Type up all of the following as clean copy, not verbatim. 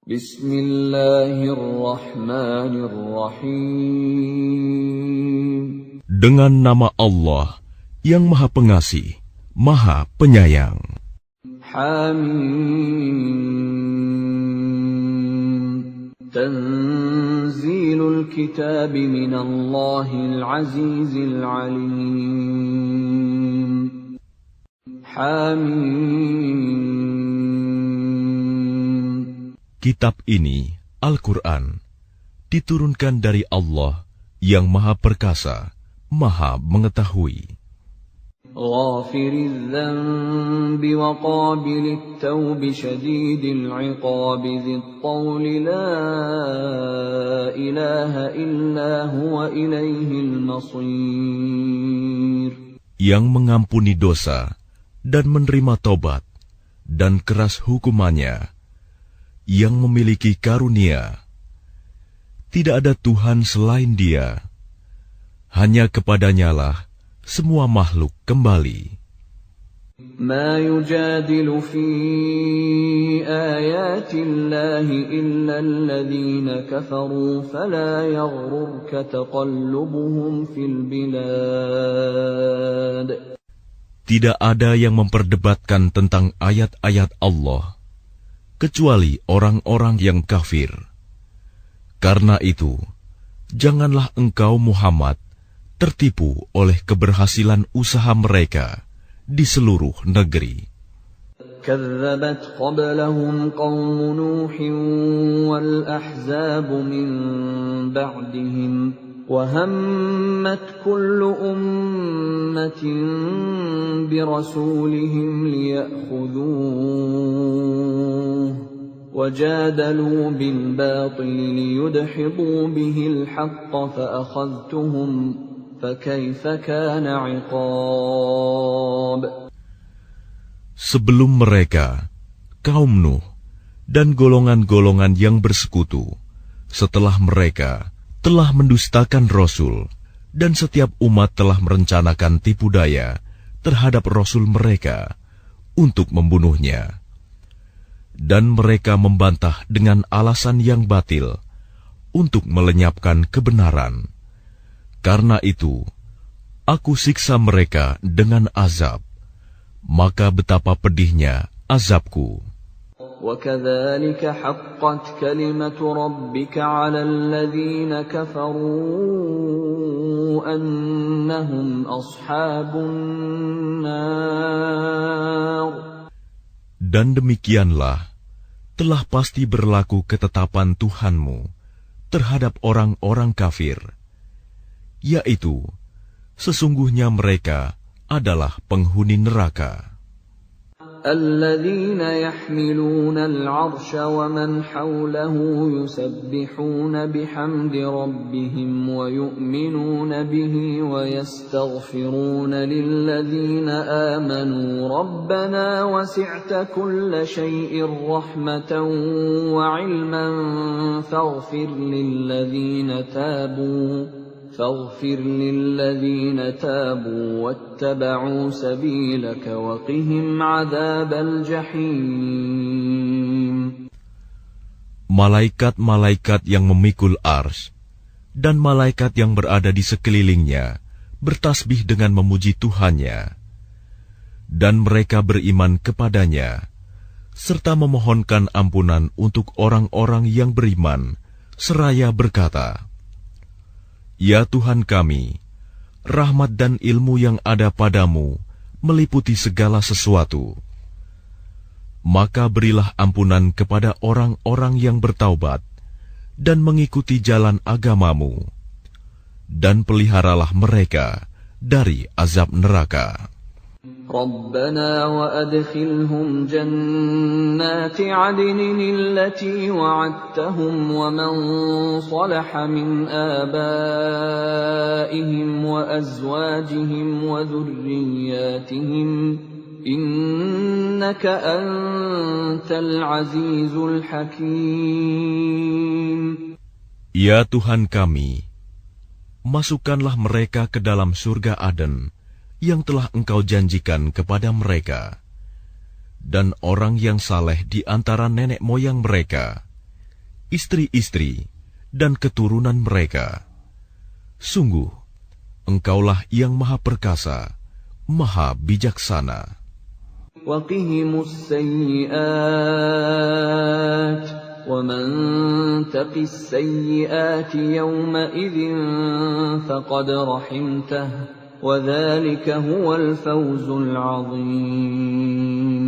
Bismillahirrahmanirrahim. Dengan nama Allah yang Maha Pengasih, Maha Penyayang. Hamim. Tanzilul kitab minallahil azizil alim. Hamim. Kitab ini, Al-Quran, diturunkan dari Allah yang Maha Perkasa, Maha Mengetahui. Ghafiriz dzanbi wa qabilit tawbi syadidil iqabi dzit tawli la ilaha illa huwa ilaihil masir. Yang mengampuni dosa dan menerima tobat dan keras hukumannya, yang memiliki karunia. Tidak ada Tuhan selain Dia. Hanya kepadanyalah semua makhluk kembali. Ma yujadilu fi ayatillahi illa alladhina kafaru fala yaghrurka taqallubuhum fil bilad. Tidak ada yang memperdebatkan tentang ayat-ayat Allah kecuali orang-orang yang kafir. Karena itu, janganlah engkau Muhammad tertipu oleh keberhasilan usaha mereka di seluruh negeri. كذبت قبلهم قوم نوح والأحزاب من بعدهم وهمت كل أمة برسولهم ليأخذوه وجادلوا بالباطل ليدحضوا به الحق فأخذتهم فكيف كان عقاب. Sebelum mereka, kaum Nuh dan golongan-golongan yang bersekutu, setelah mereka telah mendustakan Rasul, dan setiap umat telah merencanakan tipu daya terhadap Rasul mereka untuk membunuhnya. Dan mereka membantah dengan alasan yang batil untuk melenyapkan kebenaran. Karena itu, aku siksa mereka dengan azab. Maka betapa pedihnya azabku. وَكَذَلِكَ حَقَّتْ كَلِمَةُ رَبِّكَ عَلَى الَّذِينَ كَفَرُوا أَنَّهُمْ أَصْحَابُ النَّارِ. Dan demikianlah telah pasti berlaku ketetapan Tuhanmu terhadap orang-orang kafir, yaitu sesungguhnya mereka adalah penghuni neraka. الَّذِينَ يَحْمِلُونَ الْعَرْشَ وَمَنْ حَوْلَهُ يُسَبِّحُونَ بِحَمْدِ رَبِّهِمْ وَيُؤْمِنُونَ بِهِ وَيَسْتَغْفِرُونَ لِلَّذِينَ آمَنُوا رَبَّنَا وَسِعْتَ كُلَّ شَيْءٍ رَحْمَةً وَعِلْمًا فاغفر للذين تابوا واتبعوا سبيلك وقهم عذاب الجحيم. Malaikat-malaikat yang memikul ars dan malaikat yang berada di sekelilingnya bertasbih dengan memuji Tuhannya, dan mereka beriman kepadanya serta memohonkan ampunan untuk orang-orang yang beriman seraya berkata, Ya Tuhan kami, rahmat dan ilmu yang ada padamu meliputi segala sesuatu. Maka berilah ampunan kepada orang-orang yang bertaubat dan mengikuti jalan agamamu, dan peliharalah mereka dari azab neraka. ربنا وأدخلهم جنات عدن التي وعدتهم ومن صلح من آبائهم وأزواجهم وذرياتهم إنك أنت العزيز الحكيم. Ya Tuhan kami, masukkanlah mereka ke dalam surga Aden yang telah Engkau janjikan kepada mereka, dan orang yang saleh di antara nenek moyang mereka. istri-istri, dan keturunan mereka. Sungguh, Engkaulah yang Maha Perkasa, Maha Bijaksana. وَقِهِمُ السَّيِّئَاتِ وَمَنْ تَقِ السَّيِّئَاتِ يَوْمَئِذٍ فَقَدْ رَحِمْتَهُ وَذَلِكَ هُوَ الْفَوْزُ الْعَظِيمُ.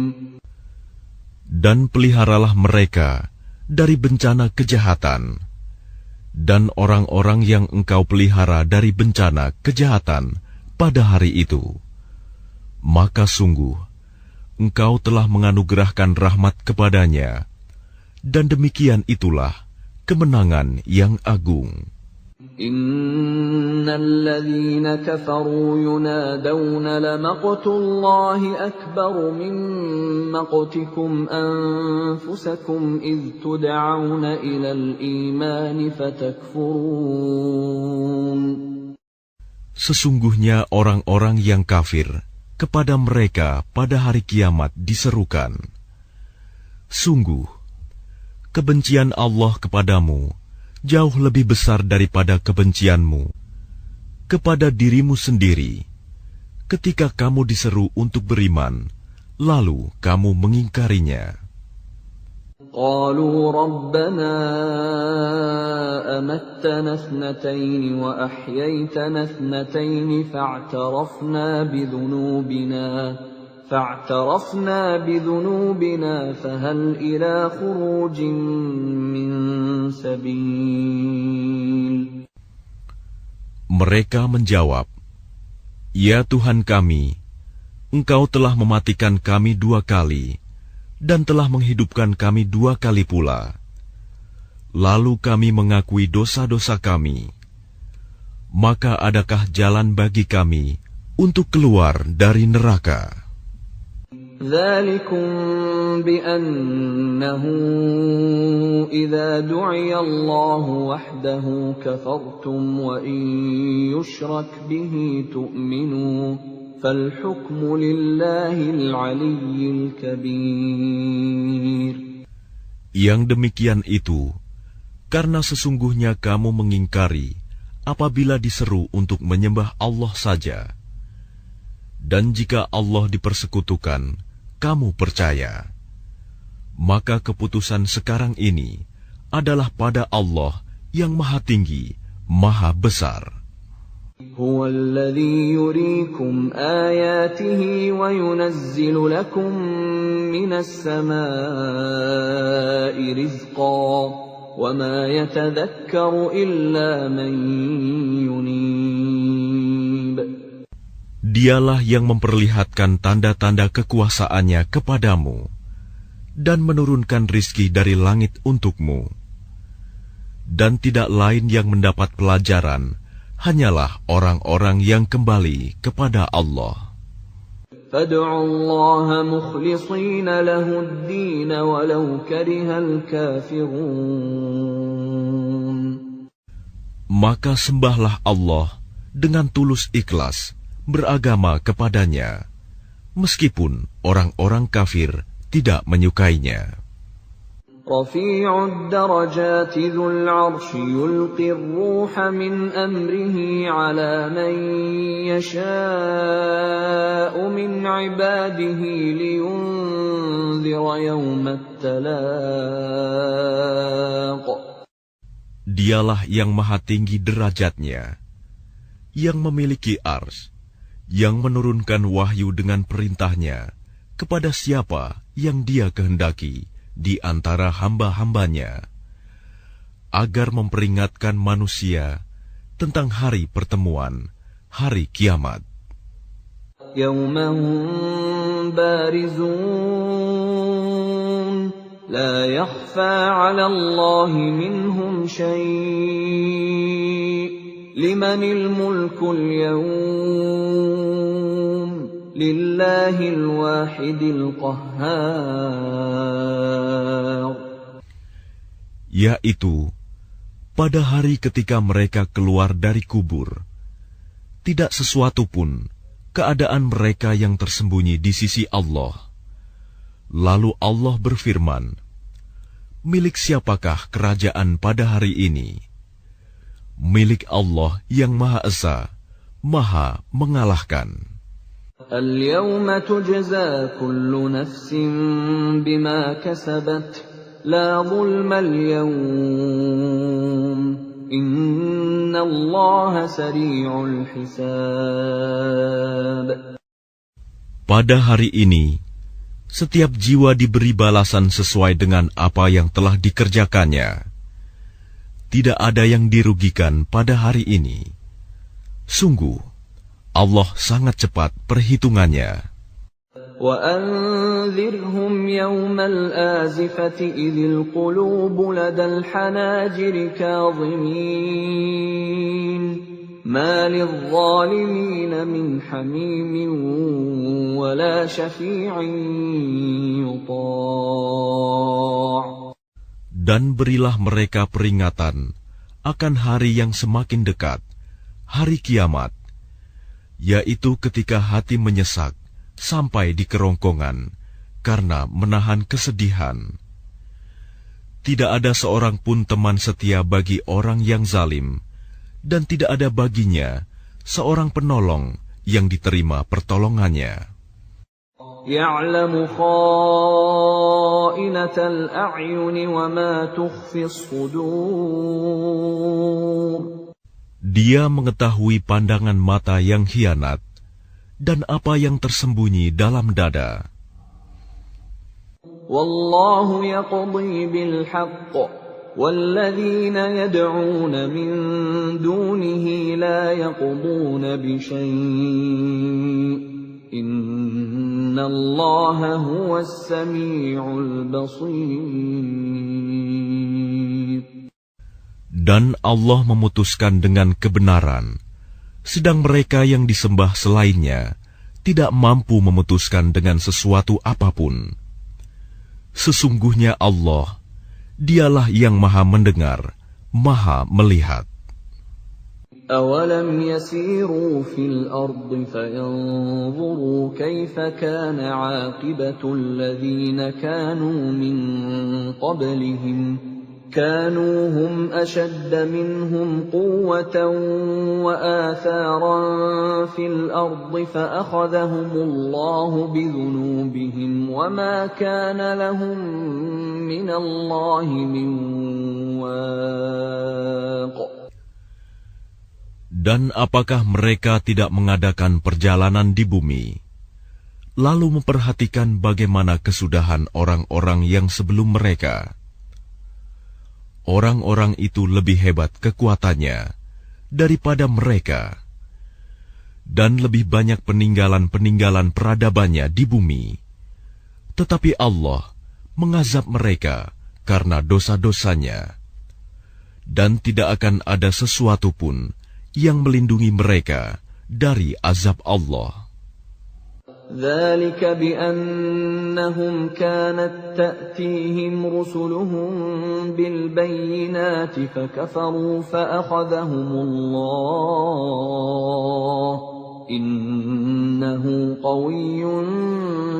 Dan peliharalah mereka dari bencana kejahatan, dan orang-orang yang Engkau pelihara dari bencana kejahatan pada hari itu, maka sungguh Engkau telah menganugerahkan rahmat kepadanya, dan demikian itulah kemenangan yang agung. Innal ladzina kafaru yunadawna lamaqtullahi akbaru min maqtikum anfusakum idh tud'auna ilal imani fatakfurun. Sesungguhnya orang-orang yang kafir, kepada mereka pada hari kiamat diserukan, sungguh, kebencian Allah kepadamu jauh lebih besar daripada kebencianmu kepada dirimu sendiri ketika kamu diseru untuk beriman, lalu kamu mengingkarinya. قالوا ربنا أمتنا اثنتين وأحييتنا اثنتين فاعترفنا بذنوبنا فهل إلى خروج من سبيل. Mereka menjawab, "Ya Tuhan kami, Engkau telah mematikan kami 2 kali dan telah menghidupkan kami 2 kali pula. Lalu kami mengakui dosa-dosa kami. Maka adakah jalan bagi kami untuk keluar dari neraka?" ذلكم بأنه إذا دعي الله وحده كفرتم وإن يشرك به تؤمنوا فالحكم لله العلي الكبير. Yang demikian itu, karena sesungguhnya kamu mengingkari apabila diseru untuk menyembah Allah saja. Dan jika Allah dipersekutukan, kamu percaya, maka keputusan sekarang ini adalah pada Allah yang Maha Tinggi, Maha Besar. هو الذي يريكم آياته وينزل لكم من السماء رزقا وما يتذكر إلا من ينيب. Dialah yang memperlihatkan tanda-tanda kekuasaannya kepadamu dan menurunkan rizki dari langit untukmu. Dan tidak lain yang mendapat pelajaran hanyalah orang-orang yang kembali kepada Allah. فَادْعُوا اللَّهَ مُخْلِصِينَ لَهُ الدِّينَ وَلَوْ كَرِهَ الْكَافِرُونَ. Maka sembahlah Allah dengan tulus ikhlas beragama kepadanya, meskipun orang-orang kafir tidak menyukainya. رفيع الدرجات ذو العرش يلقي الروح من أمره على من يشاء من عباده لينذر يوم التلاق. Dialah yang maha tinggi derajatnya, yang memiliki ars, yang menurunkan wahyu dengan perintahnya kepada siapa yang Dia kehendaki di antara hamba-hambanya, agar memperingatkan manusia tentang hari pertemuan, hari kiamat. Yaumahum barizun, la yakhfa 'ala Allahi minhum syai', limanil mulkul yawm, lillahil wahidil qahhar. Yaitu, pada hari ketika mereka keluar dari kubur, tidak sesuatu pun keadaan mereka yang tersembunyi di sisi Allah. Lalu Allah berfirman, milik siapakah kerajaan pada hari ini? Milik Allah yang Maha Esa, Maha Mengalahkan. اليوم تجزى كل نفس بما كسبت لا ظلم اليوم إن الله سريع الحساب. Pada hari ini, setiap jiwa diberi balasan sesuai dengan apa yang telah dikerjakannya. Tidak ada yang dirugikan pada hari ini. Sungguh, Allah sangat cepat perhitungannya. وَأَنذِرْهُمْ يَوْمَ الْآزِفَةِ إِذِ الْقُلُوبُ لَدَى الْحَنَاجِرِ كَاظِمِينَ مَا لِلظَّالِمِينَ مِنْ حَمِيمٍ وَلَا شَفِيعٍ يُطَاعُ. Dan berilah mereka peringatan akan hari yang semakin dekat, hari kiamat, yaitu ketika hati menyesak sampai di kerongkongan karena menahan kesedihan. Tidak ada seorang pun teman setia bagi orang yang zalim, dan tidak ada baginya seorang penolong yang diterima pertolongannya. يَعْلَمُ خَائِنَةَ الْأَعْيُنِ وَمَا تُخْفِي الصُّدُورُ. Dia mengetahui pandangan mata yang khianat dan apa yang tersembunyi dalam dada. وَاللَّهُ يَقْضِي بِالْحَقِّ وَالَّذِينَ يَدْعُونَ مِن دُونِهِ لَا يَقْضُونَ بِشَيْءٍ إِنَّ اللَّهَ هُوَ السَّمِيعُ الْبَصِيرُ. Dan Allah memutuskan dengan kebenaran, sedang mereka yang disembah selainnya tidak mampu memutuskan dengan sesuatu apapun. Sesungguhnya Allah, Dialah yang Maha Mendengar, Maha Melihat. أَوَلَمْ يَسِيرُوا فِي الْأَرْضِ فَيَنظُرُوا كَيْفَ كَانَ عَاقِبَةُ الَّذِينَ كَانُوا مِن قَبْلِهِمْ كَانُوا هُمْ أَشَدَّ مِنْهُمْ قُوَّةً وَآثَارًا فِي الْأَرْضِ فَأَخَذَهُمُ اللَّهُ بِذُنُوبِهِمْ وَمَا كَانَ لَهُم مِّنَ اللَّهِ مِن وَاقٍ. Dan apakah mereka tidak mengadakan perjalanan di bumi, lalu memperhatikan bagaimana kesudahan orang-orang yang sebelum mereka? Orang-orang itu lebih hebat kekuatannya daripada mereka, dan lebih banyak peninggalan-peninggalan peradabannya di bumi. Tetapi Allah mengazab mereka karena dosa-dosanya, dan tidak akan ada sesuatu pun yang melindungi mereka dari azab Allah. ذَلِكَ بِأَنَّهُمْ كَانَتْ تَأْتِيهِمْ رُسُلُهُم بِالْبَيِّنَاتِ فَكَفَرُوا فَأَخَذَهُمُ اللَّهُ إِنَّهُ قَوِيٌّ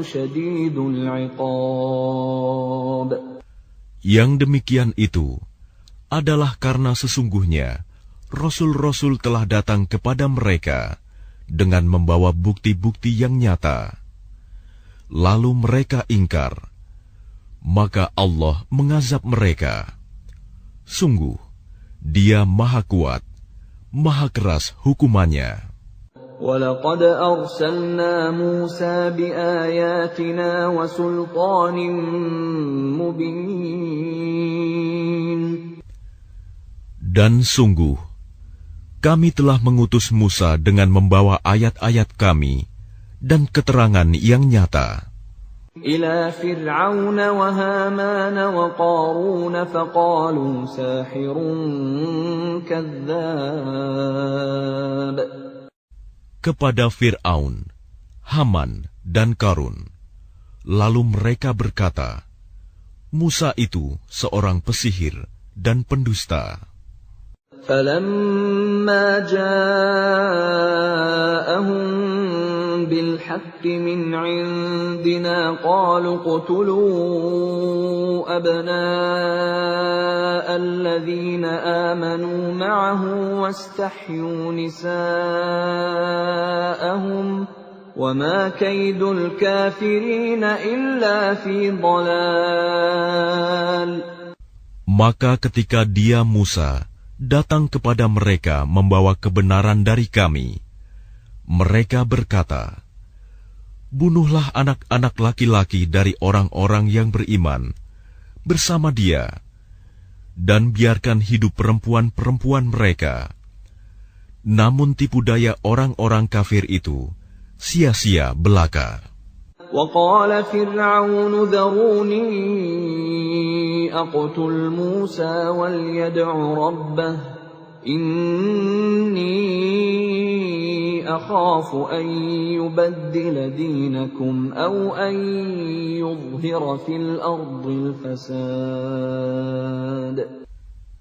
شَدِيدُ الْعِقَابِ. Yang demikian itu adalah karena sesungguhnya Rasul-Rasul telah datang kepada mereka dengan membawa bukti-bukti yang nyata. Lalu mereka ingkar, maka Allah mengazab mereka. Sungguh, Dia Maha Kuat, Maha Keras hukumannya. وَلَقَدْ أَرْسَلْنَا مُوسَى بِآيَاتِنَا وَسُلْطَانٍ مُبِينٍ. Dan sungguh, kami telah mengutus Musa dengan membawa ayat-ayat kami dan keterangan yang nyata. إِلَى فِرْعَوْنَ وَهَامَانَ وَقَارُونَ فَقَالُوا سَاحِرٌ كَذَّابٌ. Kepada Fir'aun, Haman, dan Qarun. Lalu mereka berkata, Musa itu seorang pesihir dan pendusta. فَلَمَّا جَاءَهُم بالحق من عندنا قالوا اقتلوا أبناء الذين آمنوا معه واستحيوا نساءهم وما كيد الكافرين إلا في ضلال. Maka ketika dia Musa datang kepada mereka membawa kebenaran dari kami, mereka berkata, "Bunuhlah anak-anak laki-laki dari orang-orang yang beriman bersama dia, dan biarkan hidup perempuan-perempuan mereka." Namun tipu daya orang-orang kafir itu sia-sia belaka. وقال فرعون ذروني أقتل موسى وليدع ربه إني أخاف أن يبدل دينكم أو أن يظهر في الأرض الفساد.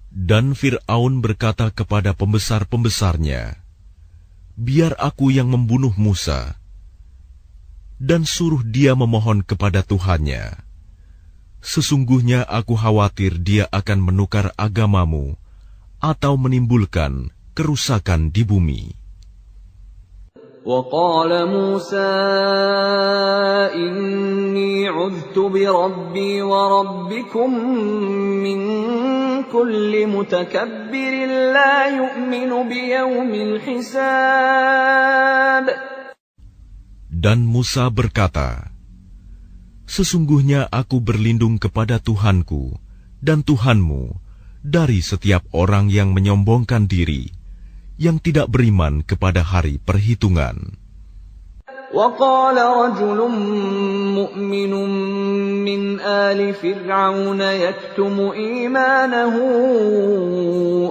Dan Fir'aun berkata kepada pembesar-pembesarnya, "Biar aku yang membunuh Musa, dan suruh dia memohon kepada Tuhannya. Sesungguhnya aku khawatir dia akan menukar agamamu atau menimbulkan kerusakan di bumi." وقال موسى إني عذت بربي وربكم من كل متكبر لا يؤمن بيوم الحساب. Dan Musa berkata, "Sesungguhnya aku berlindung kepada Tuhanku dan Tuhanmu dari setiap orang yang menyombongkan diri, yang tidak beriman kepada hari perhitungan." وقال رجل مؤمن من آل فرعون يكتم إيمانه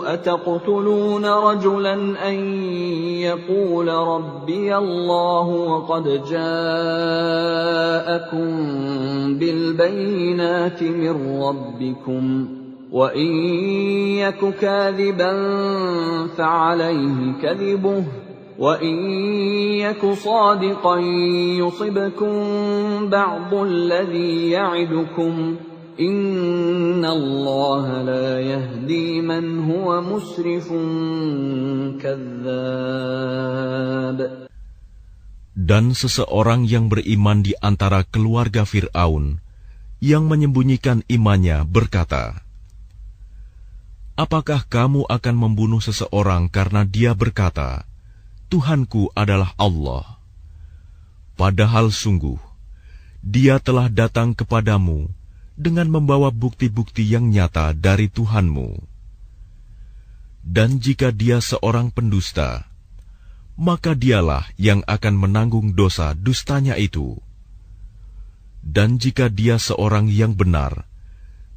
أتقتلون رجلا أن يقول ربي الله وقد جاءكم بالبينات من ربكم وإن يك كاذبا فعليه كذبه وَإِنْ يَكُ صَادِقًا يُصِبْكُمْ بَعْضُ الَّذِي يَعِدُكُمْ إِنَّ اللَّهَ لَا يَهْدِي مَنْ هُوَ مُسْرِفٌ كَذَّابٌ. Dan seseorang yang beriman di antara keluarga Fir'aun yang menyembunyikan imannya berkata, "Apakah kamu akan membunuh seseorang karena dia berkata, Tuhanku adalah Allah, padahal sungguh dia telah datang kepadamu dengan membawa bukti-bukti yang nyata dari Tuhanmu. Dan jika dia seorang pendusta, maka dialah yang akan menanggung dosa dustanya itu. Dan jika dia seorang yang benar,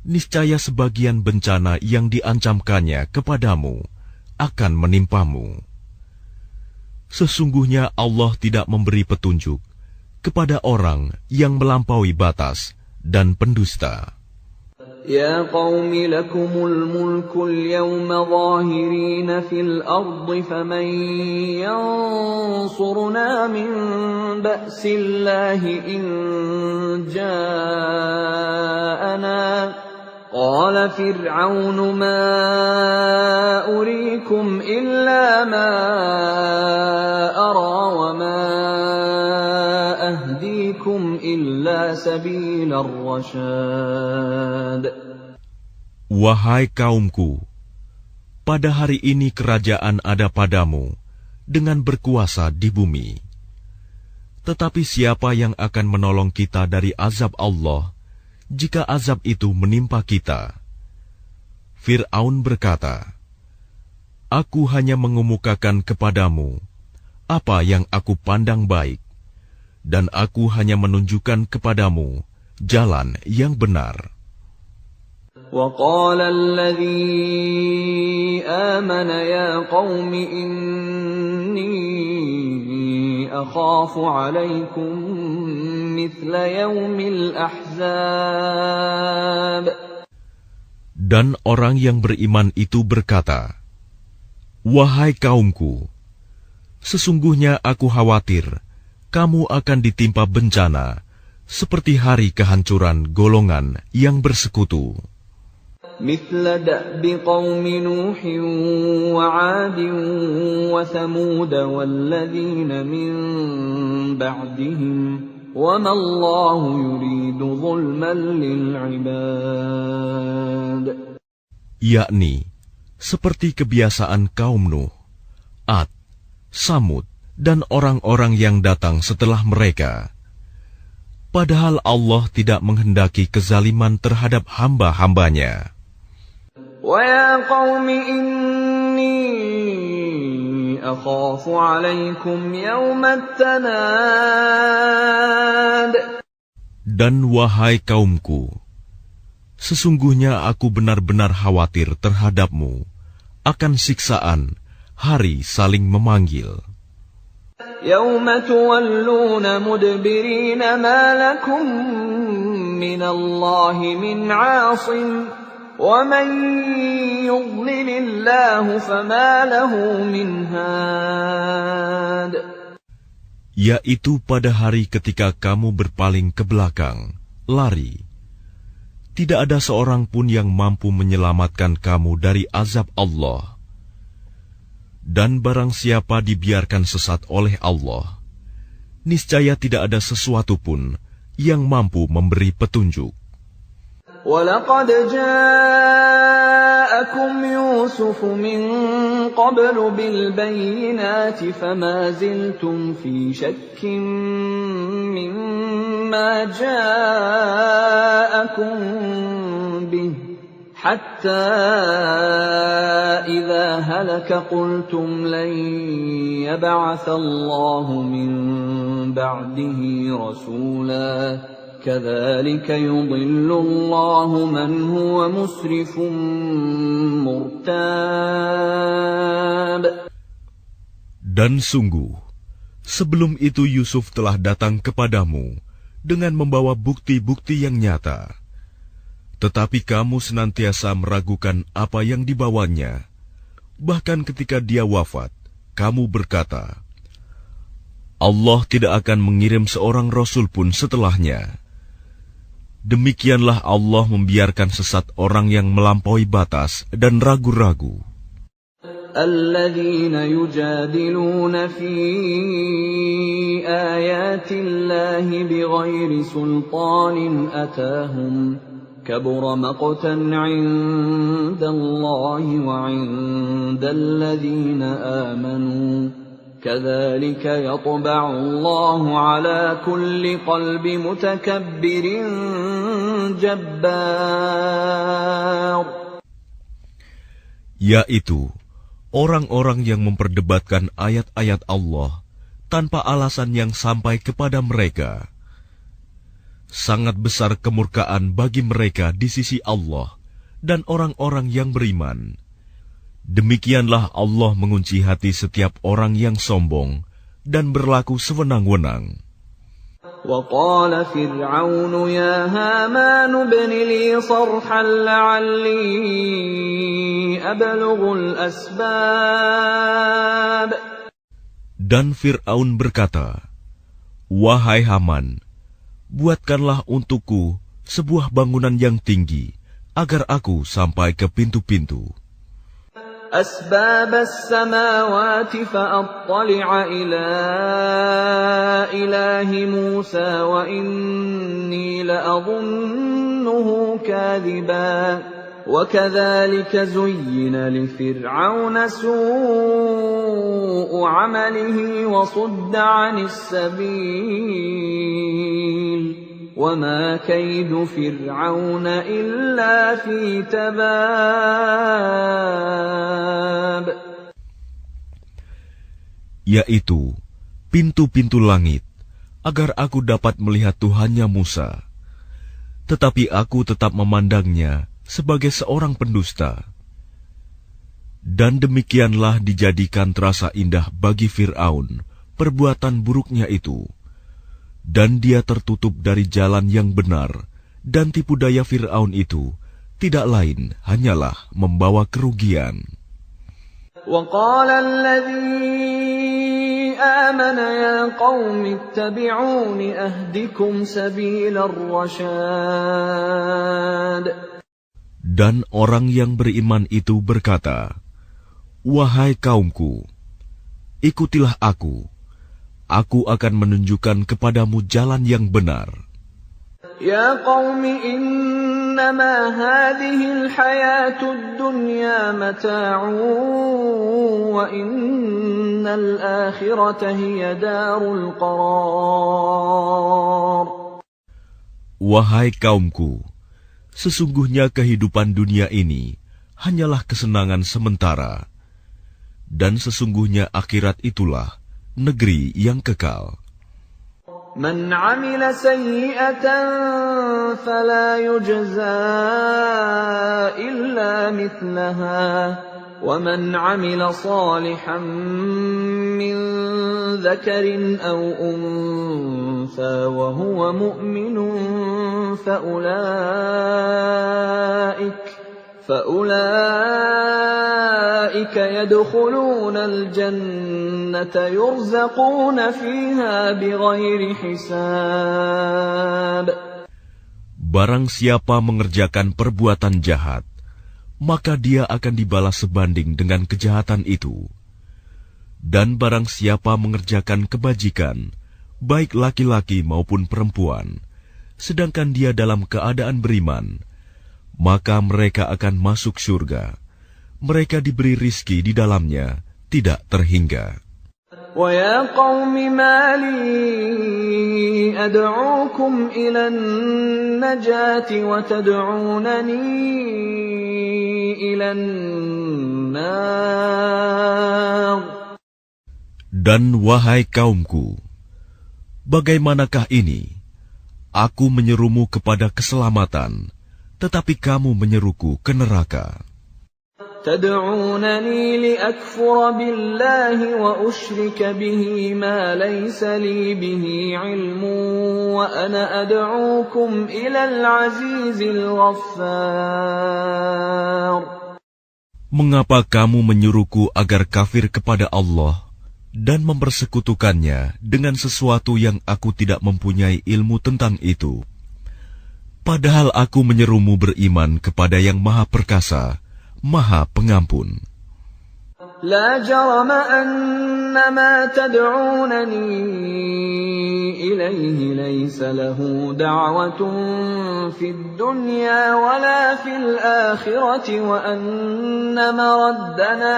niscaya sebagian bencana yang diancamkannya kepadamu akan menimpamu. Sesungguhnya Allah tidak memberi petunjuk kepada orang yang melampaui batas dan pendusta." Ya qaumi lakumul mulkul yawma zahirina fil ardi faman yansuruna min ba'sillahi in ja'ana. قال فرعون ما أريكم إلا ما أرى وما أهديكم إلا سبيل الرشاد. Wahai kaumku, pada hari ini kerajaan ada padamu dengan berkuasa di bumi. Tetapi siapa yang akan menolong kita dari azab Allah jika azab itu menimpa kita? Fir'aun berkata, "Aku hanya mengemukakan kepadamu apa yang aku pandang baik, dan aku hanya menunjukkan kepadamu jalan yang benar." وقال الذي آمن يا قوم إني أخاف عليكم مثل يوم الأحزاب. Dan orang yang beriman itu berkata, "Wahai kaumku, sesungguhnya aku khawatir kamu akan ditimpa bencana seperti hari kehancuran golongan yang bersekutu. مثل دأب قوم نوح وعاد وثمود والذين من بعدهم وما الله يريد ظلما للعباد. Yakni seperti kebiasaan kaum Nuh, Ad, Samud, dan orang-orang yang datang setelah mereka. Padahal Allah tidak menghendaki kezaliman terhadap hamba-hambanya. وَيَا قَوْمِ إِنِّي أَخَافُ عَلَيْكُمْ يَوْمَ التَّنَادِ. Dan wahai kaumku, sesungguhnya aku benar-benar khawatir terhadapmu akan siksaan hari saling memanggil. يَوْمَ تُوَلُّونَ مُدْبِرِينَ مَا لَكُمْ مِنَ اللَّهِ مِنْ عَاصِمٍ وَمَنْ يُضْلِلِ اللَّهُ فَمَا لَهُ مِنْ هَادٍ. Yaitu pada hari ketika kamu berpaling ke belakang, lari. Tidak ada seorang pun yang mampu menyelamatkan kamu dari azab Allah. Dan barang siapa dibiarkan sesat oleh Allah, niscaya tidak ada sesuatu pun yang mampu memberi petunjuk. وَلَقَدْ جَاءَكُمْ يُوسُفُ مِنْ قَبْلُ بِالْبَيِّنَاتِ فَمَا زِلْتُمْ فِي شَكٍّ مِّمَّا جَاءَكُمْ بِهِ حَتَّى إِذَا هَلَكَ قُلْتُمْ لَنْ يَبْعَثَ اللَّهُ مِنْ بَعْدِهِ رَسُولًا كَذَلِكَ يُضِلُّ اللَّهُ مَنْ هُوَ مُسْرِفٌ مُرْتَابٌ. Dan sungguh, sebelum itu Yusuf telah datang kepadamu dengan membawa bukti-bukti yang nyata. Tetapi kamu senantiasa meragukan apa yang dibawanya. Bahkan ketika dia wafat, kamu berkata, Allah tidak akan mengirim seorang rasul pun setelahnya. Demikianlah Allah membiarkan sesat orang yang melampaui batas dan ragu-ragu. الذين يجادلون في آيات الله بغير سلطان أتاهم كبر مقتا عند الله وعند الذين آمنوا كذلك يطبع الله على كل قلب متكبر جبار. Yaitu orang-orang yang memperdebatkan ayat-ayat Allah tanpa alasan yang sampai kepada mereka. Sangat besar kemurkaan bagi mereka di sisi Allah dan orang-orang yang beriman. Demikianlah Allah mengunci hati setiap orang yang sombong dan berlaku sewenang-wenang. وَقَالَ فِرْعَوْنُ يَا هَامَانُ ابْنِ لِي صَرْحًا لَعَلِّي أَبْلُغُ الْأَسْبَابَ. Dan Fir'aun berkata, Wahai Haman, buatkanlah untukku sebuah bangunan yang tinggi, agar aku sampai ke pintu-pintu. أسباب السماوات فأطلع إلى إله موسى وإني لأظنه كاذبا وكذلك زين لفرعون سوء عمله وصد عن السبيل وَمَا كَيْدُ فِرْعَوْنَ إِلَّا فِي تَبَابٍ. Yaitu pintu-pintu langit, agar aku dapat melihat Tuhannya Musa. Tetapi aku tetap memandangnya sebagai seorang pendusta. Dan demikianlah dijadikan terasa indah bagi Fir'aun perbuatan buruknya itu. Dan dia tertutup dari jalan yang benar, dan tipu daya Fir'aun itu tidak lain hanyalah membawa kerugian. وقال الذي آمن يا قوم اتبعون أهدكم سبيل الرشاد. Dan orang yang beriman itu berkata, "Wahai kaumku, ikutilah aku. Aku akan menunjukkan kepadamu jalan yang benar." Ya qaumi innama hadhihi al-hayatud dunya mata'un wa innal akhirata hiya darul qarar. Wahai kaumku, sesungguhnya kehidupan dunia ini hanyalah kesenangan sementara, dan sesungguhnya akhirat itulah negeri yang kekal. Man 'amila sayyi'atan fala yujza illa mithlaha wa man 'amila salihan min dhakarin aw untha wa huwa mu'minun فأولئك يدخلون الجنة يرزقون فيها بغير حساب. Barang siapa mengerjakan perbuatan jahat, maka dia akan dibalas sebanding dengan kejahatan itu. Dan barang siapa mengerjakan kebajikan, baik laki-laki maupun perempuan, sedangkan dia dalam keadaan beriman, maka mereka akan masuk surga. Mereka diberi rizki di dalamnya, tidak terhingga. وَيَا قَوْمِ مَا لِي أَدْعُوكُمْ إِلَى النَّجَاةِ وَتَدْعُونَنِي إِلَى النَّارِ. Dan wahai kaumku, bagaimanakah ini? Aku menyerumu kepada keselamatan, tetapi kamu menyeruku ke neraka. تدعونني لأكفر بالله وأشرك به ما ليس لي به علم وأنا أدعوكم إلى العزيز الغفار. Mengapa kamu menyuruhku agar kafir kepada Allah dan mempersekutukannya dengan sesuatu yang aku tidak mempunyai ilmu tentang itu? Padahal aku menyerumu beriman kepada yang Maha Perkasa, Maha Pengampun. لا جرم أن ما تدعونني إليه ليس له دعوة في الدنيا ولا في الآخرة وأن مردنا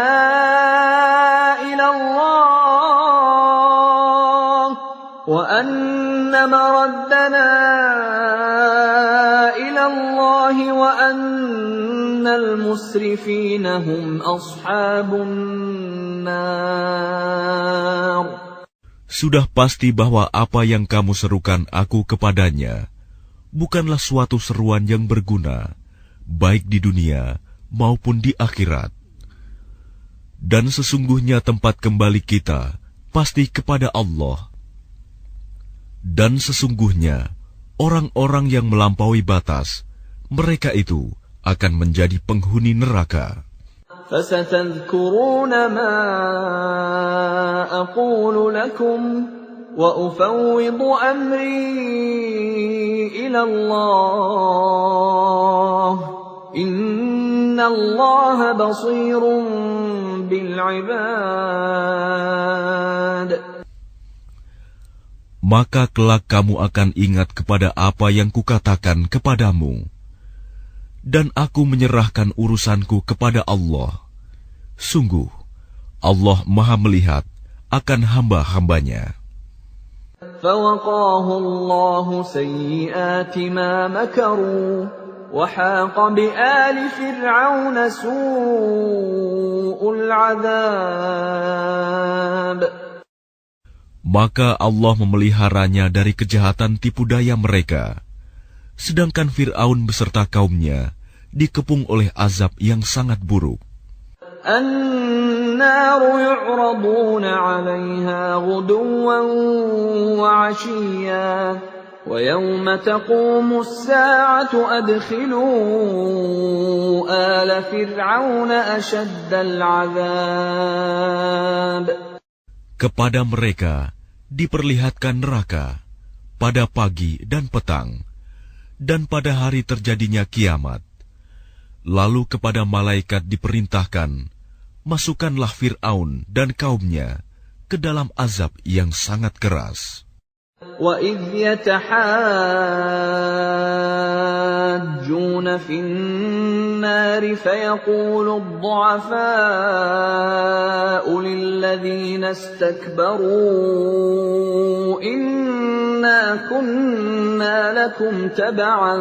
إلى الله وأن المسرفين هم أصحاب النار. Sudah pasti bahwa apa yang kamu serukan aku kepadanya bukanlah suatu seruan yang berguna, baik di dunia maupun di akhirat. Dan sesungguhnya tempat kembali kita pasti kepada Allah. Dan sesungguhnya orang-orang yang melampaui batas, mereka itu akan menjadi penghuni neraka. فَسَتَذْكُرُونَ مَا أَقُولُ لَكُمْ وَأُفَوِّضُ أَمْرِي إِلَى اللَّهِ إِنَّ اللَّهَ بَصِيرٌ بِالْعِبَادِ. Maka kelak kamu akan ingat kepada apa yang kukatakan kepadamu. Dan aku menyerahkan urusanku kepada Allah. Sungguh, Allah Maha melihat akan hamba-hambanya. فَوَقَاهُ اللَّهُ سَيِّئَاتِ مَا مَكَرُوا وَحَاقَ بِآلِ فِرْعَوْنَ سُوءُ الْعَذَابِ. Maka Allah memeliharanya dari kejahatan tipu daya mereka. Sedangkan Fir'aun beserta kaumnya dikepung oleh azab yang sangat buruk. النَّارُ يُعْرَضُونَ عَلَيْهَا غُدُوًّا وَعَشِيًّا وَيَوْمَ تَقُومُ السَّاعَةُ أَدْخِلُوا آلَ فِرْعَوْنَ أَشَدَّ الْعَذَابِ. Kepada mereka diperlihatkan neraka pada pagi dan petang, dan pada hari terjadinya kiamat. Lalu kepada malaikat diperintahkan, masukkanlah Fir'aun dan kaumnya ke dalam azab yang sangat keras. وَإِذْ يَتَحَاجُّونَ فِي النَّارِ فَيَقُولُ الضُّعَفَاءُ لِلَّذِينَ اسْتَكْبَرُوا إِنَّا كُنَّا لَكُمْ تَبَعًا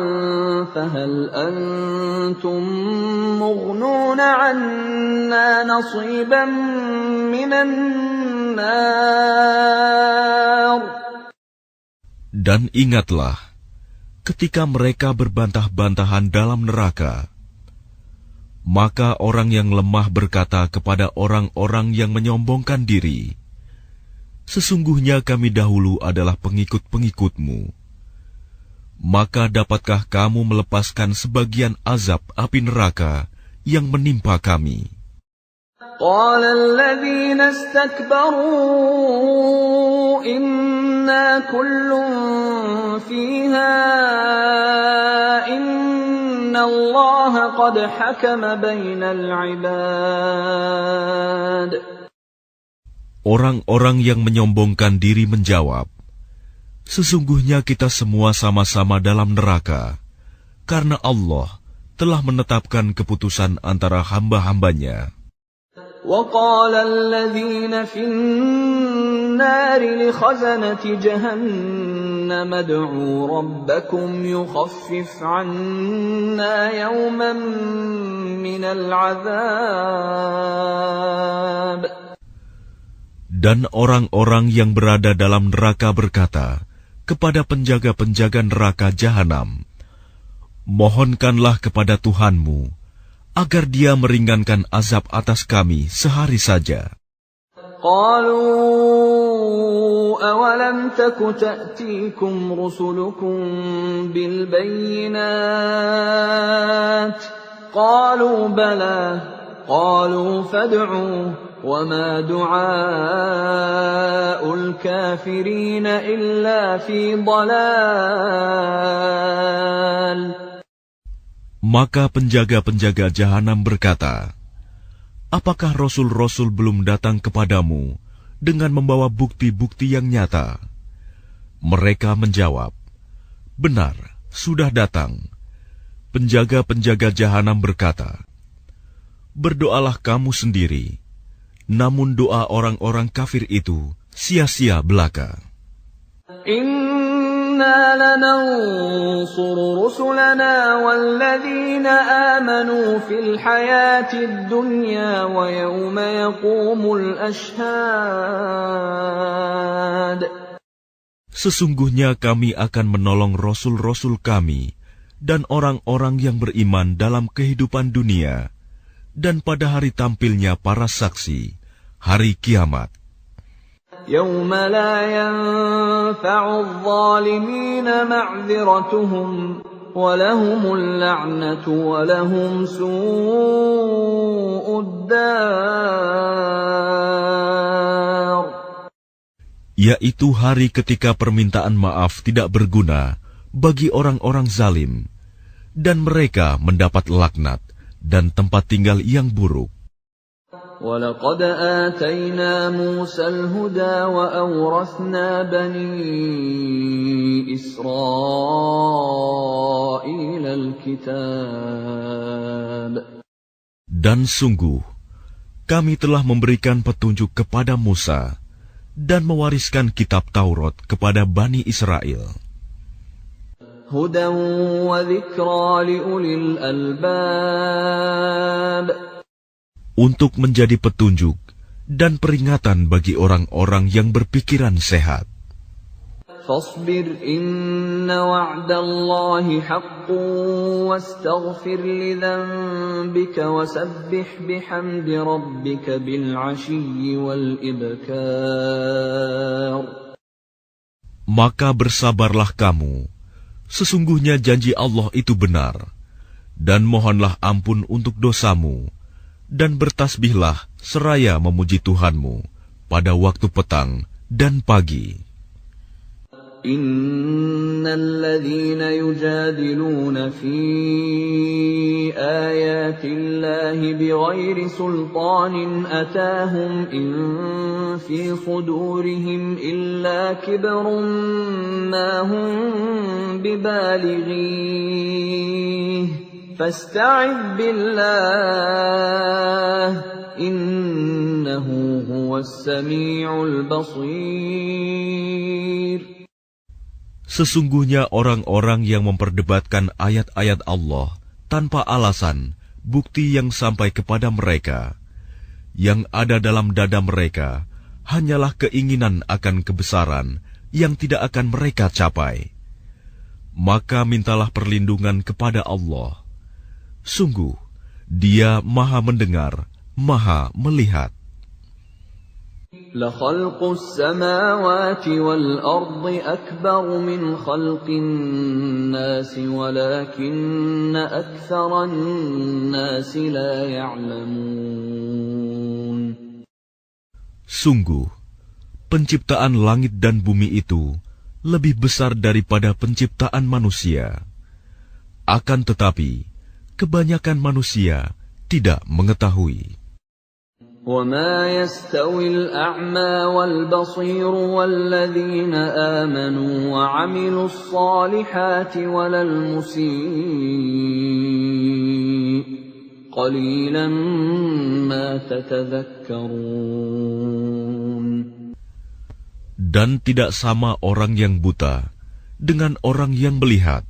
فَهَلْ أَنْتُمْ مُغْنُونَ عَنَّا نَصِيبًا مِنَ النَّارِ. Dan ingatlah, ketika mereka berbantah-bantahan dalam neraka, maka orang yang lemah berkata kepada orang-orang yang menyombongkan diri, sesungguhnya kami dahulu adalah pengikut-pengikutmu. Maka dapatkah kamu melepaskan sebagian azab api neraka yang menimpa kami? قال الذين استكبروا إنا كل فيها إن الله قد حكم بين العباد. Orang-orang yang menyombongkan diri menjawab, sesungguhnya kita semua sama-sama dalam neraka, karena Allah telah menetapkan keputusan antara hamba-hambanya. وقال الذين في النار لخزنة جهنم ادعوا ربكم يخفف عنا يوما من العذاب. Dan orang-orang yang berada dalam neraka berkata kepada penjaga-penjaga neraka Jahanam, mohonkanlah kepada Tuhanmu agar dia meringankan azab atas kami sehari saja. قالوا أولم تك تأتيكم رسلكم بالبينات قالوا بلى قالوا فادعوا وما دعاء الكافرين إلا في ضلال. Maka penjaga-penjaga Jahanam berkata, apakah Rasul-Rasul belum datang kepadamu dengan membawa bukti-bukti yang nyata? Mereka menjawab, benar, sudah datang. Penjaga-penjaga Jahanam berkata, berdoalah kamu sendiri, namun doa orang-orang kafir itu sia-sia belaka. إِنَّا لَنَنصُرُ رُسُلَنَا وَالَّذِينَ آمَنُوا فِي الْحَيَاةِ الدُّنْيَا وَيَوْمَ يَقُومُ الْأَشْهَادُ. Sesungguhnya kami akan menolong Rasul-Rasul kami dan orang-orang yang beriman dalam kehidupan dunia, dan pada hari tampilnya para saksi, hari kiamat. يَوْمَ لَا يَنفَعُ الظَّالِمِينَ مَعْذِرَتُهُمْ وَلَهُمُ اللَّعْنَةُ وَلَهُمْ سُوءُ الدَّارِ. Yaitu hari ketika permintaan maaf tidak berguna bagi orang-orang zalim, dan mereka mendapat laknat dan tempat tinggal yang buruk. وَلَقَدْ آتَيْنَا مُوسَى الْهُدَى وَأَوْرَثْنَا بَنِي إِسْرَائِيلَ الْكِتَابَ. Dan sungguh, kami telah memberikan petunjuk kepada Musa dan mewariskan kitab Taurat kepada Bani Israel. هُدًى وَذِكْرَى لِأُولِي الْأَلْبَابِ. Untuk menjadi petunjuk dan peringatan bagi orang-orang yang berpikiran sehat. فاصبر إن وعد الله حق واستغفر لذنبك وسبح بحمد ربك بالعشي والإبكار. Maka bersabarlah kamu, sesungguhnya janji Allah itu benar, dan mohonlah ampun untuk dosamu, dan bertasbihlah seraya memuji Tuhanmu pada waktu petang dan pagi. Innal ladzina yujadiluna fi ayatillahi bighairi sultanin atahum in fi sudurihim illa kibrun ma hum bibalighi fasta'idh billah innahu huwas sami'ul basir. Sesungguhnya orang-orang yang memperdebatkan ayat-ayat Allah tanpa alasan, bukti yang sampai kepada mereka, yang ada dalam dada mereka hanyalah keinginan akan kebesaran yang tidak akan mereka capai. Maka mintalah perlindungan kepada Allah. Sungguh, Dia Maha Mendengar, Maha Melihat. لَخَلْقُ السَّمَاوَاتِ وَالْأَرْضِ أَكْبَرُ مِنْ خَلْقِ النَّاسِ وَلَكِنَّ أَكْثَرَ النَّاسِ لَا يَعْلَمُونَ. Sungguh, penciptaan langit dan bumi itu lebih besar daripada penciptaan manusia. Akan tetapi, kebanyakan manusia tidak mengetahui. وَمَا يَسْتَوِي الْأَعْمَى وَالْبَصِيرُ وَالَّذِينَ آمَنُوا وَعَمِلُوا الصَّالِحَاتِ وَلَا الْمُسِيءُ قَلِيلًا مَا تَتَذَكَّرُونَ. Dan tidak sama orang yang buta dengan orang yang melihat,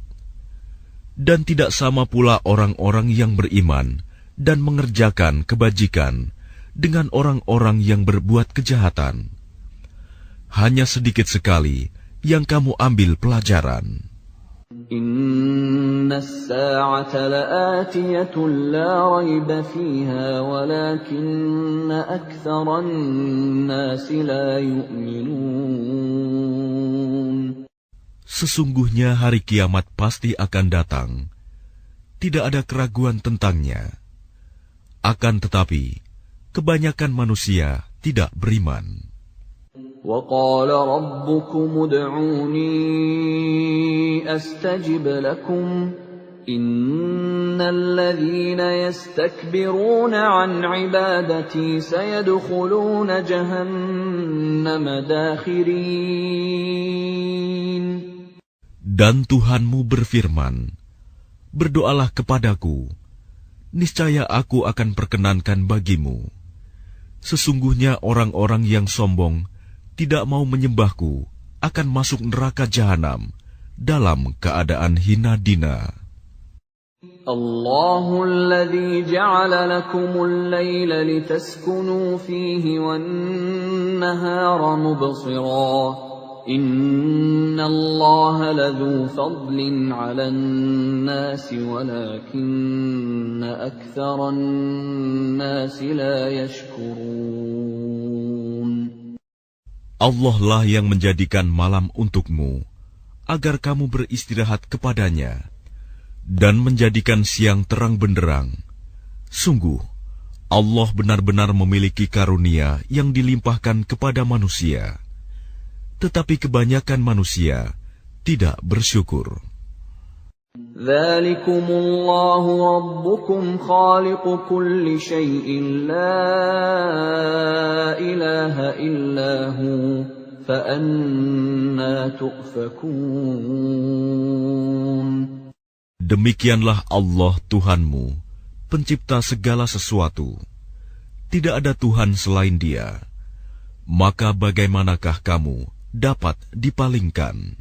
dan tidak sama pula orang-orang yang beriman dan mengerjakan kebajikan dengan orang-orang yang berbuat kejahatan. Hanya sedikit sekali yang kamu ambil pelajaran. Inna as-sa'ata la'atiyatun la rayba fiha walakinna aktharan nasi la yu'minun. Sesungguhnya hari kiamat pasti akan datang. Tidak ada keraguan tentangnya. Akan tetapi, kebanyakan manusia tidak beriman. وَقَالَ رَبُّكُمُ ادْعُونِي أَسْتَجِبْ لَكُمْ إِنَّ الَّذِينَ يَسْتَكْبِرُونَ عَنْ عِبَادَتِي سَيَدْخُلُونَ جَهَنَّمَ دَاخِرِينَ. Dan Tuhanmu berfirman, berdoalah kepadaku, niscaya aku akan perkenankan bagimu. Sesungguhnya orang-orang yang sombong tidak mau menyembahku akan masuk neraka jahanam dalam keadaan hina dina. Allahul ladzi ja'ala lakumul laila litaskunu fihi wan nahara mubsira. Innallaha ladzu fadlin 'alan nasi walakinna aktsaran nasi la yashkurun. Allah lah yang menjadikan malam untukmu agar kamu beristirahat kepadanya, dan menjadikan siang terang benderang. Sungguh, Allah benar-benar memiliki karunia yang dilimpahkan kepada manusia. Tetapi kebanyakan manusia tidak bersyukur. Dzalikumullahu rabbukum khaliqu kulli syai'in la ilaha illahu fa anna tu'fakun. Demikianlah Allah Tuhanmu, pencipta segala sesuatu. Tidak ada Tuhan selain Dia. Maka bagaimanakah kamu dapat dipalingkan?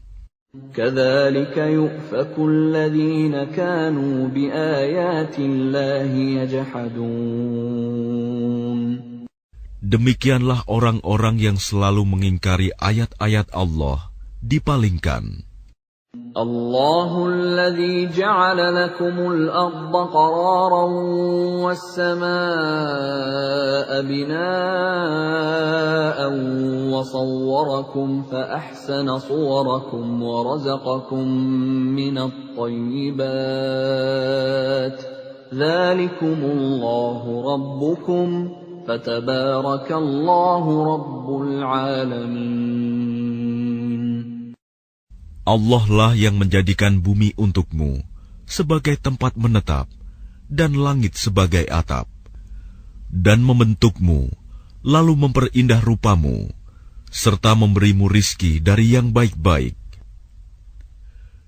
Kadzalika yu'faku alladhina kanu biayati Allahi yajhadun. Demikianlah orang-orang yang selalu mengingkari ayat-ayat Allah dipalingkan. الله الذي جعل لكم الأرض قرارا والسماء بناء وصوركم فأحسن صوركم ورزقكم من الطيبات ذلكم الله ربكم فتبارك الله رب العالمين. Allah lah yang menjadikan bumi untukmu sebagai tempat menetap dan langit sebagai atap, dan membentukmu, lalu memperindah rupamu, serta memberimu rizki dari yang baik-baik.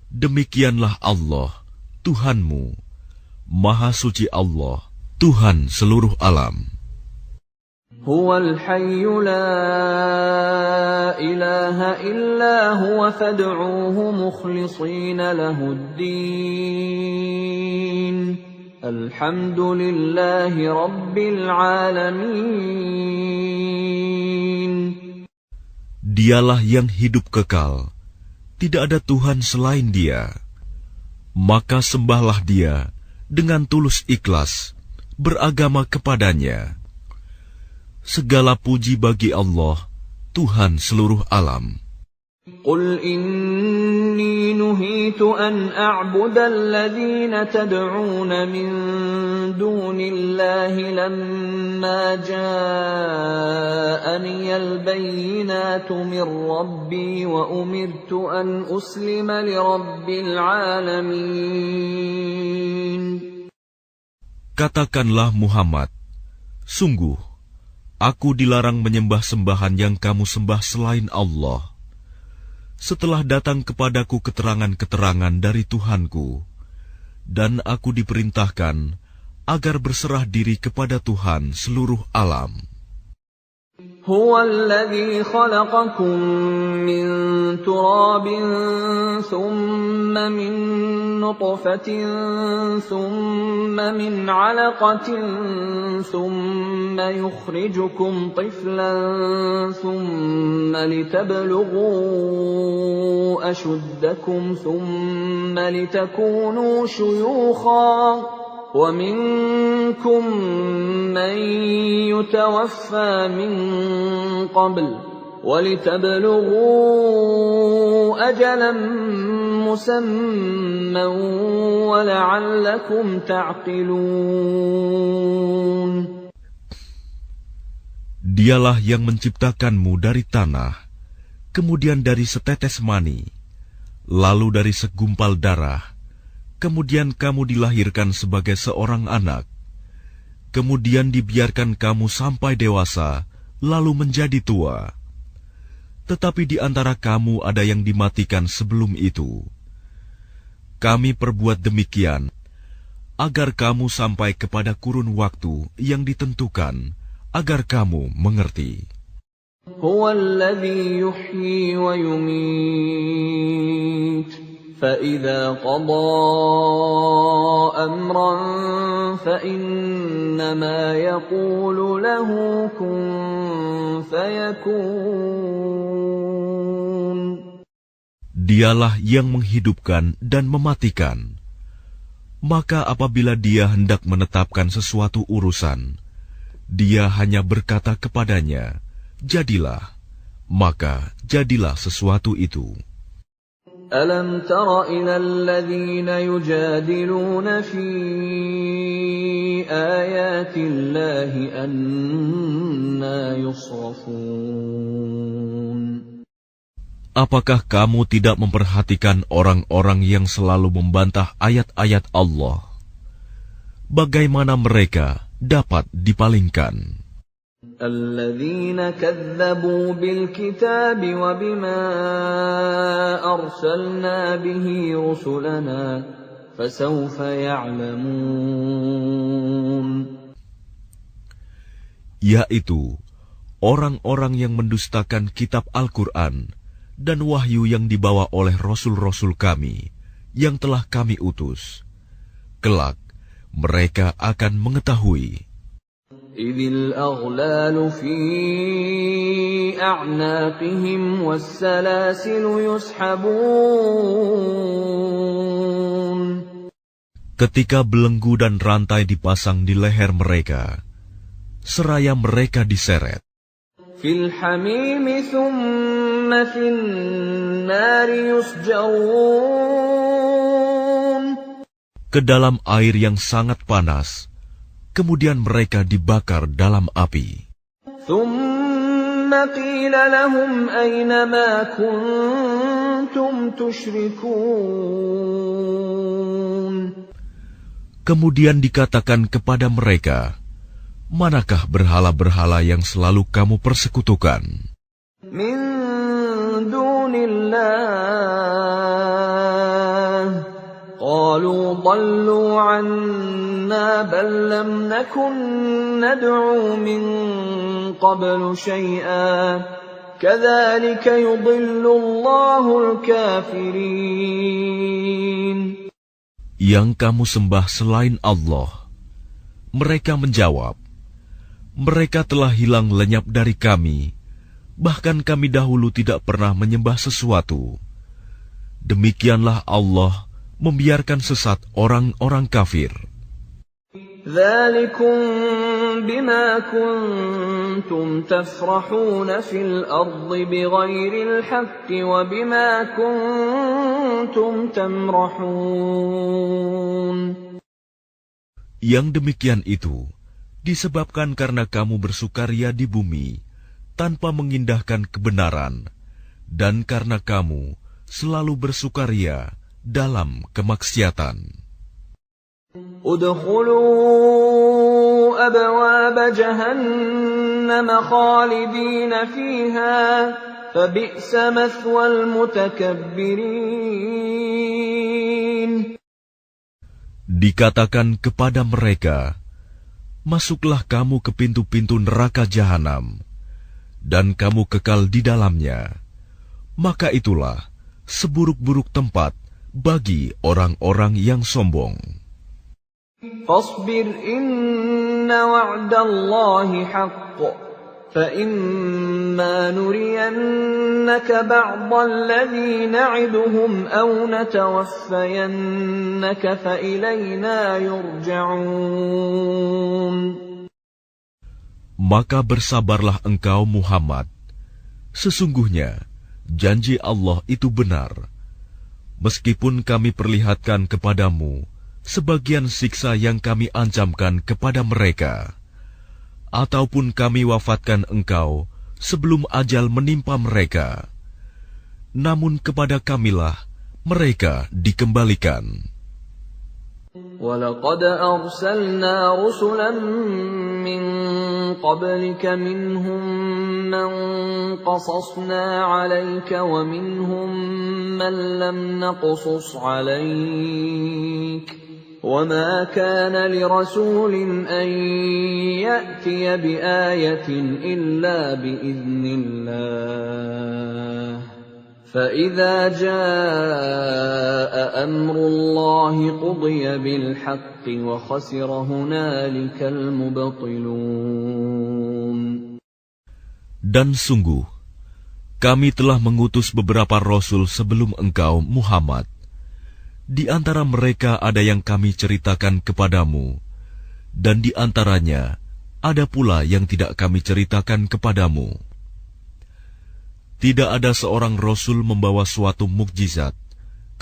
Demikianlah Allah, Tuhanmu, Maha Suci Allah, Tuhan seluruh alam. Huwal hayyu la ilaha illa huwa fad'uuhu mukhlishina lahuddin. Alhamdulillahi rabbil alamin. Dialah yang hidup kekal, tidak ada Tuhan selain Dia. Maka sembahlah Dia dengan tulus ikhlas, beragama kepadanya. Segala puji bagi Allah, Tuhan seluruh alam. Qul inni nuhitu an a'buda alladhina tad'una min dunillahi lamma ja'ani al-bayyinatu min rabbi wa umirtu an uslima li rabbil alamin. Katakanlah Muhammad, sungguh aku dilarang menyembah sembahan yang kamu sembah selain Allah. Setelah datang kepadaku keterangan-keterangan dari Tuhanku, dan aku diperintahkan agar berserah diri kepada Tuhan seluruh alam. Huwa alladhi khalaqakum min turabin thumma min nutfatin thumma min 'alaqatin thumma yukhrijukum tiflan thumma litablughu ashuddakum thumma litakunu shuyukhan وَمِنكُم مَّن يُتَوَفَّى مِن قَبْلُ وَلِتَبْلُغُوا أَجَلًا مُّسَمًّى وَلَعَلَّكُمْ تَعْقِلُونَ. Dialah yang menciptakanmu dari tanah, kemudian dari setetes mani, lalu dari segumpal darah, kemudian kamu dilahirkan sebagai seorang anak, kemudian dibiarkan kamu sampai dewasa, lalu menjadi tua. Tetapi di antara kamu ada yang dimatikan sebelum itu. Kami perbuat demikian, agar kamu sampai kepada kurun waktu yang ditentukan, agar kamu mengerti. Huwa alladhi yuhyi wa yumit. فَإِذَا قَضَى أَمْرًا فَإِنَّمَا يَقُولُ لَهُ كُن فَيَكُونُ. Dialah yang menghidupkan dan mematikan. Maka apabila Dia hendak menetapkan sesuatu urusan, Dia hanya berkata kepadanya, jadilah, maka jadilah sesuatu itu. أَلَمْ تَرَ إِلَى الَّذِينَ يُجَادِلُونَ فِي آيَاتِ اللَّهِ أَنَّىٰ يُصْرَفُونَ. Apakah kamu tidak memperhatikan orang-orang yang selalu membantah ayat-ayat Allah? Bagaimana mereka dapat dipalingkan? الذين كذبوا بالكتاب وبما أرسلنا به رسلنا فسوف يعلمون. Yaitu orang-orang yang mendustakan kitab Al-Quran dan wahyu yang dibawa oleh rasul-rasul kami yang telah kami utus. Kelak mereka akan mengetahui. إذ الأغلال في أعناقهم والسلاسل يسحبون. Ketika belenggu dan rantai dipasang di leher mereka, seraya mereka diseret في الحميم ثم في النار يسجرون. ke dalam air yang sangat panas, kemudian mereka dibakar dalam api. ثم قيل لهم أين ما كنتم تشركون. Kemudian dikatakan kepada mereka, manakah berhala-berhala yang selalu kamu persekutukan? من دون الله قالوا ضلوا عنا بل لم نكن ندعو من قبل شيئا كذلك يضل الله الكافرين. Yang kamu sembah selain Allah. Mereka menjawab, mereka telah hilang lenyap dari kami, bahkan kami dahulu tidak pernah menyembah sesuatu. Demikianlah Allah membiarkan sesat orang-orang kafir. ذلكم بما كنتم تفرحون في الأرض بغير الحق وبما كنتم تمرحون. Yang demikian itu disebabkan karena kamu bersukaria di bumi tanpa mengindahkan kebenaran, dan karena kamu selalu bersukaria dalam kemaksiatan. ادخلوا أبواب جهنم خالدين فيها فبئس مثوى المتكبرين. Dikatakan kepada mereka, masuklah kamu ke pintu-pintu neraka jahanam, dan kamu kekal di dalamnya. Maka itulah seburuk-buruk tempat bagi orang-orang yang sombong. فاصبر إن وعد الله حق فإما نرينك بعض الذي نعدهم أو نتوفينك فإلينا يرجعون. Maka bersabarlah engkau Muhammad. Sesungguhnya janji Allah itu benar. Meskipun kami perlihatkan kepadamu sebagian siksa yang kami ancamkan kepada mereka, ataupun kami wafatkan engkau sebelum ajal menimpa mereka, namun kepada kamilah mereka dikembalikan. وَلَقَدْ أَرْسَلْنَا رُسُلًا مِّن قَبْلِكَ مِنْهُم مَّن قَصَصْنَا عَلَيْكَ وَمِنْهُم مَّن لَّمْ نَقْصُصْ عَلَيْكَ وَمَا كَانَ لِرَسُولٍ أَن يَأْتِيَ بِآيَةٍ إِلَّا بِإِذْنِ اللَّهِ فَإِذَا جَاءَ أَمْرُ اللَّهِ قُضِيَ بِالْحَقِّ وَخَسِرَ هُنَالِكَ الْمُبْطِلُونَ. Dan sungguh, kami telah mengutus beberapa rasul sebelum engkau, Muhammad. Di antara mereka ada yang kami ceritakan kepadamu, dan di antaranya ada pula yang tidak kami ceritakan kepadamu. Tidak ada seorang rasul membawa suatu mukjizat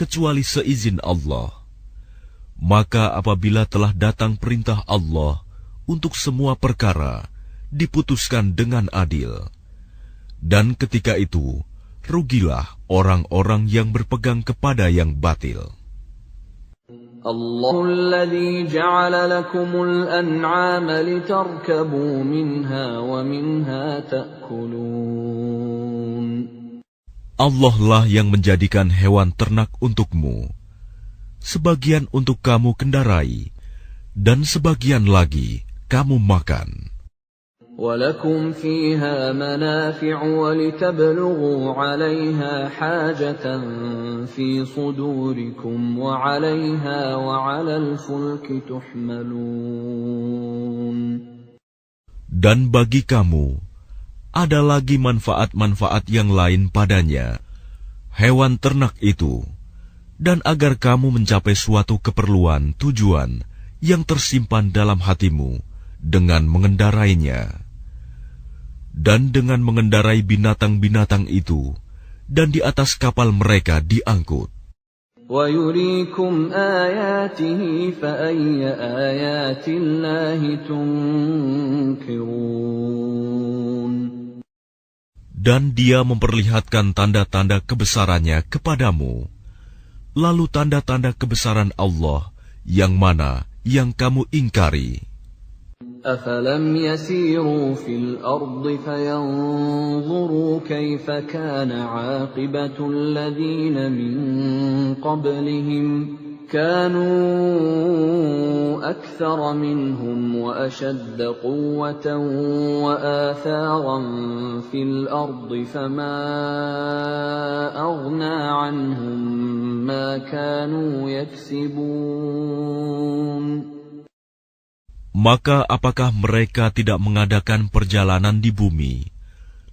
kecuali seizin Allah. Maka apabila telah datang perintah Allah untuk semua perkara, diputuskan dengan adil. Dan ketika itu, rugilah orang-orang yang berpegang kepada yang batil. الله الذي جعل لكم الأنعام لتركبوا منها ومنها تأكلون. Allah lah yang menjadikan hewan ternak untukmu, sebagian untuk kamu kendarai, dan sebagian lagi kamu makan. وَلَكُمْ فِيهَا مَنَافِعُ وَلِتَبْلُغُوا عَلَيْهَا حَاجَةً فِي صُدُورِكُمْ وَعَلَيْهَا وَعَلَى الْفُلْكِ تُحْمَلُونَ. Dan bagi kamu ada lagi manfaat-manfaat yang lain padanya, hewan ternak itu, dan agar kamu mencapai suatu keperluan tujuan yang tersimpan dalam hatimu dengan mengendarainya. Dan dengan mengendarai binatang-binatang itu, dan di atas kapal mereka diangkut. وَيُرِيكُمْ آيَاتِهِ فَأَيَّ آيَاتِ اللَّهِ تُنْكِرُونَ. Dan dia memperlihatkan tanda-tanda kebesarannya kepadamu. Lalu tanda-tanda kebesaran Allah yang mana yang kamu ingkari? أَفَلَمْ يَسِيرُوا فِي الْأَرْضِ فَيَنْظُرُوا كَيْفَ كَانَ عَاقِبَةُ الَّذِينَ مِنْ قَبْلِهِمْ كَانُوا أَكْثَرَ مِنْهُمْ وَأَشَدَّ قُوَّةً وَآثَارًا فِي الْأَرْضِ فَمَا أَغْنَى عَنْهُمْ مَا كَانُوا يَكْسِبُونَ. Maka apakah mereka tidak mengadakan perjalanan di bumi,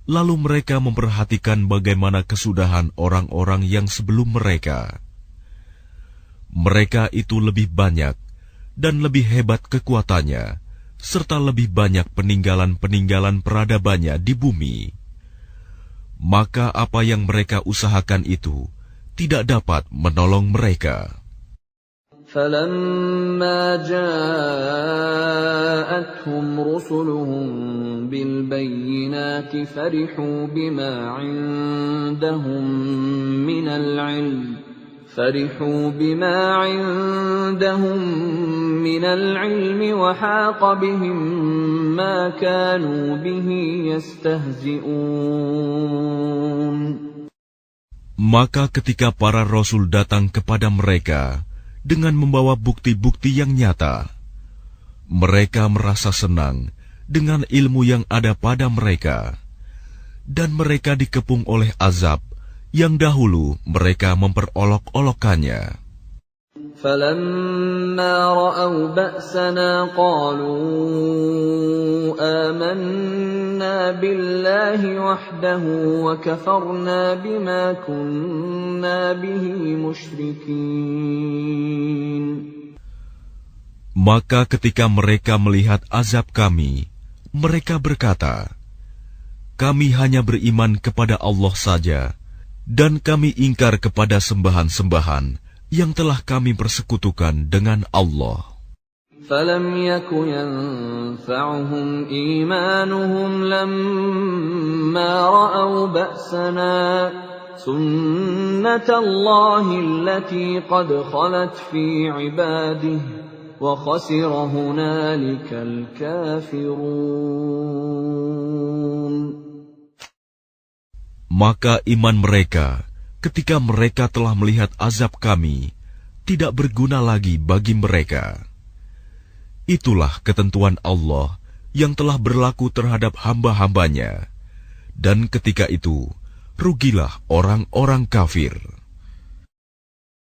lalu mereka memperhatikan bagaimana kesudahan orang-orang yang sebelum mereka? Mereka itu lebih banyak dan lebih hebat kekuatannya, serta lebih banyak peninggalan-peninggalan peradabannya di bumi. Maka apa yang mereka usahakan itu tidak dapat menolong mereka. فَلَمَّا جَاءَتْهُمْ رُسُلُهُم بِالْبَيِّنَاتِ فَرِحُوا بِمَا عِندَهُم مِّنَ الْعِلْمِ وَحَاقَ بِهِم مَّا كَانُوا بِهِ يَسْتَهْزِئُونَ. Maka ketika para rasul datang kepada mereka dengan membawa bukti-bukti yang nyata, mereka merasa senang dengan ilmu yang ada pada mereka, dan mereka dikepung oleh azab yang dahulu mereka memperolok-olokkannya. فَلَمَّا رَأَوْا بَأْسَنَا قَالُوا آمَنَّا بِاللَّهِ وَحْدَهُ وَكَفَرْنَا بِمَا كُنَّا بِهِ مُشْرِكِينَ. Maka ketika mereka melihat azab kami, mereka berkata, kami hanya beriman kepada Allah saja, dan kami ingkar kepada sembahan-sembahan yang telah kami persekutukan dengan Allah. فَلَمْ يَكُ يَنفَعُهُمْ إِيمَانُهُمْ لَمَّا رَأَوْا بَأْسَنَا سُنَّةَ اللَّهِ الَّتِي قَدْ خَلَتْ فِي عِبَادِهِ وَخَسِرَ هُنَالِكَ الْكَافِرُونَ. Maka iman mereka ketika mereka telah melihat azab kami tidak berguna lagi bagi mereka. Itulah ketentuan Allah yang telah berlaku terhadap hamba-hambanya, dan ketika itu rugilah orang-orang kafir.